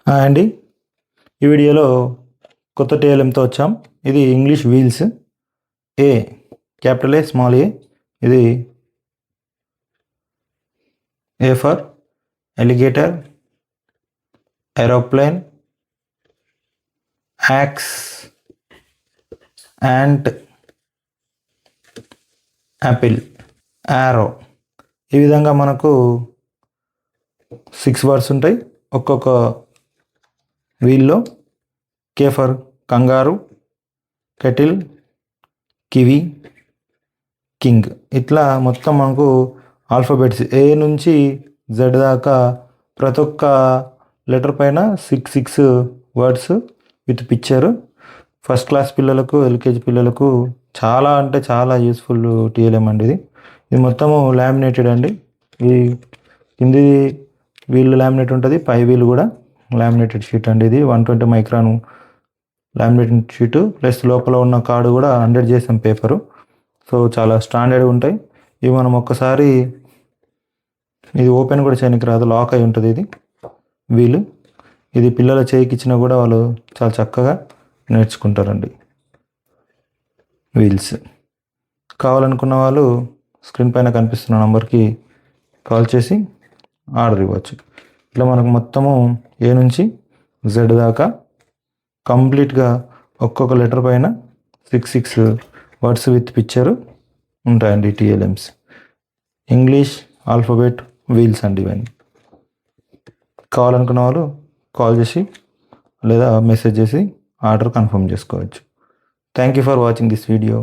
అండి ఈ వీడియోలో కొత్త టీఎల్ఎంతో వచ్చాం. ఇది English wheels. A capital A small A. ఇది A for alligator, aeroplane, axe, ant, apple, arrow. ఈ విధంగా మనకు 6 వర్డ్స్ ఉంటాయి ఒక్కొక్క వీల్లో. K for kangaroo, kettle, kiwi, king. ఇట్లా మొత్తం మనకు ఆల్ఫాబెట్స్ ఏ నుంచి జెడ్ దాకా ప్రతి ఒక్క లెటర్ పైన 6 words with picture. First class పిల్లలకు, ఎల్కేజీ పిల్లలకు చాలా అంటే చాలా యూస్ఫుల్ టీఎల్ఎం అండి. ఇది మొత్తము లామినేటెడ్ అండి. ఈ కింది వీల్ లామినేట్ ఉంటుంది, పై వీల్ కూడా లామినేటెడ్ షీట్ అండి. ఇది 120 మైక్రాన్ లామినేటెడ్ షీటు ప్లస్ లోపల ఉన్న కార్డు కూడా 100 GSM పేపరు. సో చాలా స్టాండర్డ్గా ఉంటాయి ఇవి. మనం ఒక్కసారి ఇది ఓపెన్ కూడా చేయడానికి రాదు, లాక్ అయి ఉంటుంది ఇది వీలు. ఇది పిల్లల చేయికి ఇచ్చినా కూడా వాళ్ళు చాలా చక్కగా నేర్చుకుంటారండి. వీల్స్ కావాలనుకున్న వాళ్ళు స్క్రీన్ పైన కనిపిస్తున్న నంబర్కి కాల్ చేసి ఆర్డర్ ఇవ్వచ్చు. ఇట్లా మనకు మొత్తము ఏ నుంచి జెడ్ దాకా కంప్లీట్గా ఒక్కొక్క లెటర్ పైన 6 వర్డ్స్ విత్ పిక్చరు ఉంటాయండి టీఎల్ఎమ్స్. ఇంగ్లీష్ ఆల్ఫాబెట్ వీల్స్ అండి ఇవన్నీ. కావాలనుకున్న వాళ్ళు కాల్ చేసి లేదా మెసేజ్ చేసి ఆర్డర్ కన్ఫర్మ్ చేసుకోవచ్చు. Thank you for watching this video.